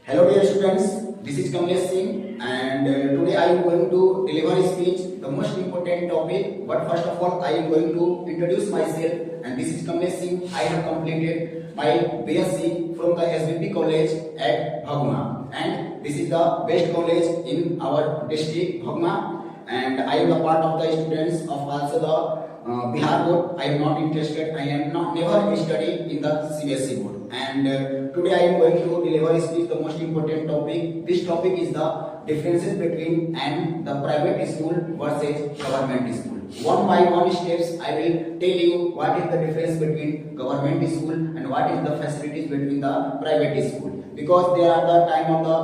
Hello dear students, this is Govn and today I am going to deliver a speech, the most important topic. But first of all, I am going to introduce myself, and this is Govn. I have completed my BSc from the SBP college at Govn, and this is the best college in our district, Govn. And I am the part of the students of also the Bihar board. I am not interested. I am not never studied in the CBSE board. And today I am going to deliver a speech, the most important topic. This topic is the differences between and the private school versus government school. One by one steps, I will tell you what is the difference between government school and what is the facilities between the private school. Because they are the time of the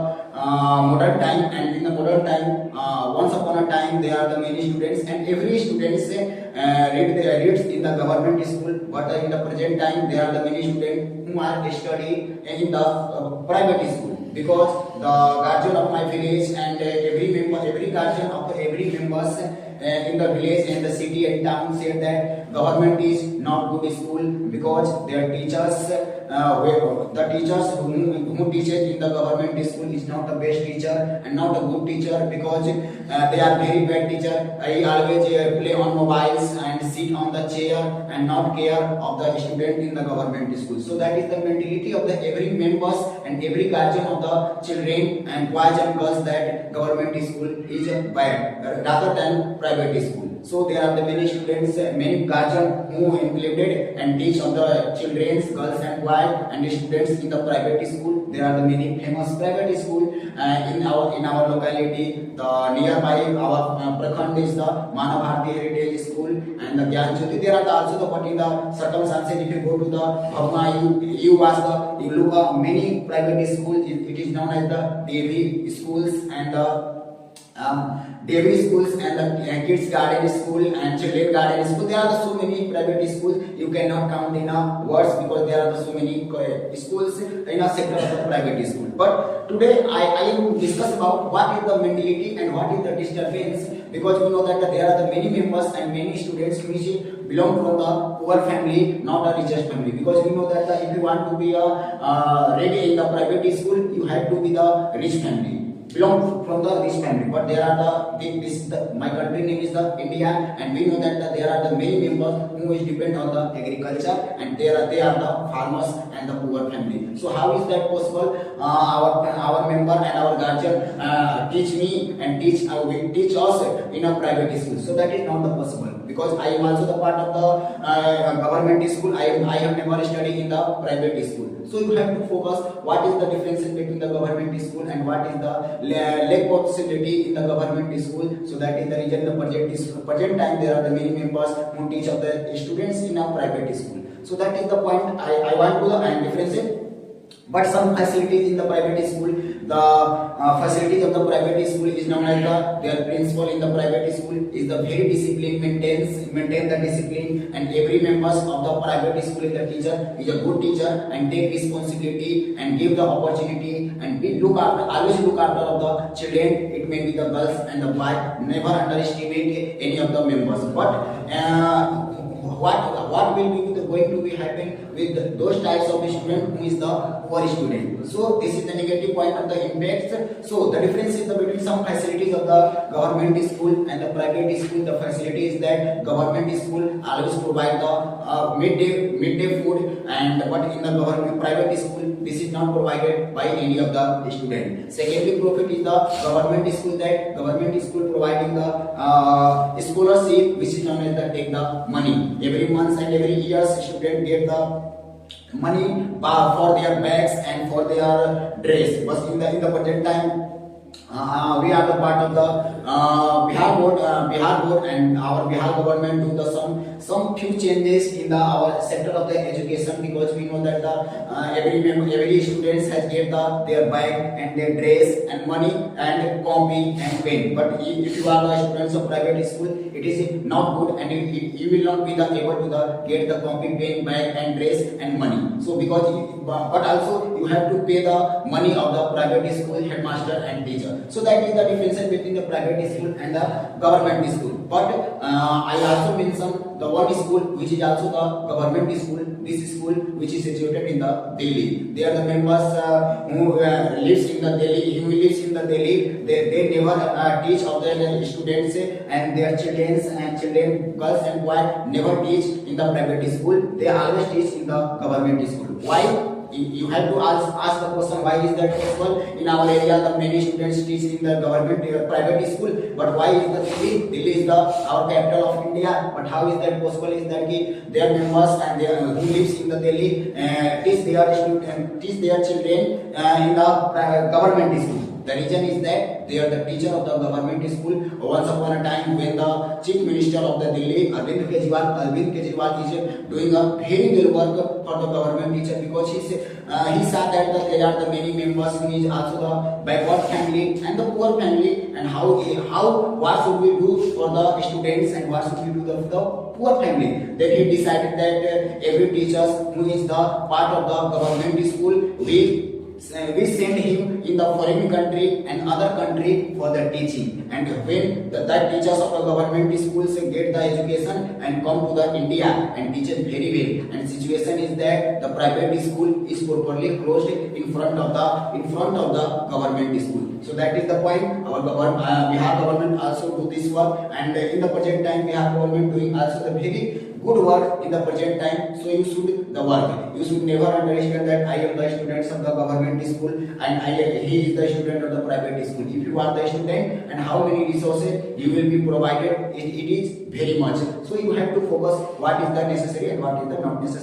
modern time, and in the modern time, once upon a time, there are the many students, and every students reads in the government school. But in the present time, there are the many students who are studying in the private school. Because the guardian of my village and every guardian of every members in the village and the city and town said that government is not good school because their teachers, the teachers who teaches in the government school is not the best teacher and not a good teacher because they are very bad teacher. I always play on mobiles and sit on the chair and not care of the student in the government school. So that is the mentality of the every members and every guardian of the children and boys and girls that government school is bad rather than private school. So there are the many students, many guardians who included and teach on the children, girls and boys and students in the private school. There are the many famous private school in our locality. The nearby our Prakhand is the Manabharti Heritage School and the Gyan Jyoti. There are also the but in the circumstances if you go to the Bhavna, you look at many private schools. It is known as the Devi schools and the Devi schools and the kids garden school and children garden school. There are so many private schools you cannot count in a words because there are so many schools in a sector of the private school. But today I am discuss about what is the mentality and what is the disturbance, because we know that there are the many members and many students which belong from the poor family, not a richest family. Because we know that if you want to be ready in the private school, you have to be the rich family, belong from the rich family. But there are my country name is the India, and we know that there are the many members who is depend on the agriculture, and they are the farmers and the poor family. So how is that possible? Our member and our guardian teach me and teach us in a private school. So that is not the possible, because I am also the part of the government school. I have never studied in the private school. So you have to focus what is the differences between the government school and what is the lack possibility in the government school. So that is the reason the present time there are the many members who teach of the students in a private school. So that is the point I want to differentiate. But some facilities in the private school, the facilities of the private school is known as their principal in the private school is the very discipline, maintain the discipline, and every members of the private school is the teacher is a good teacher and take responsibility and give the opportunity and always look after of the children. It may be the girls and the boys. Never underestimate any of the members. But what will be going to be happen with those types of student who is the poor student. So this is the negative point of the impacts. So the difference is between some facilities of the government school and the private school. The facility is that government school always provide the midday food, and but in the government private school this is not provided by any of the student. Secondly, profit is the government school, that government school providing the scholarship which is known as the take the money every month and every year. Student get the money for their bags and for their dress. But in the present time, we are the part of the Bihar board, and our Bihar government do the some few changes in our sector of the education, because we know that every students has get their bag and their dress and money and copy and pen. But if you are the students of private school, it is not good, and you will not be able to get the copy, pen, bag and dress and money. So but also you have to pay the money of the private school headmaster and teacher. So that is the difference between the private school and the government school. But I also mention the one school which is also the government school. This school which is situated in the Delhi. They are the members who lives in the Delhi. Who lives in the Delhi. They never teach of their students and their children, girls and boys never teach in the private school. They always teach in the government school. Why? You have to ask the question, why is that possible? In our area, the many students teach in the government private school, but why is the Delhi? Delhi is our capital of India. But how is that possible? Is that their members and their who lives in the Delhi teach their children in the government school. The reason is that they are the teacher of the government school. Once upon a time, when the chief minister of the Delhi, Arvind Kejriwal is doing a very well work for the government teacher, because he saw that there are the many members who is also the backward family and the poor family, and what should we do for the students and what should we do for the poor family. Then he decided that every teacher who is the part of the government school we send him in the foreign country and other country for the teaching, and when that teachers of the government schools get the education and come to the India and teach it very well, and situation is that the private school is properly closed in front of the government school. So that is the point. Our Bihar government also do this work, and in the present time Bihar government doing also the very good work in the present time. So you should the work. You should never understand that I am the students of the government school and he is the student of the private school. If you are the student, and how many resources you will be provided, it is very much. So you have to focus what is the necessary and what is the not necessary.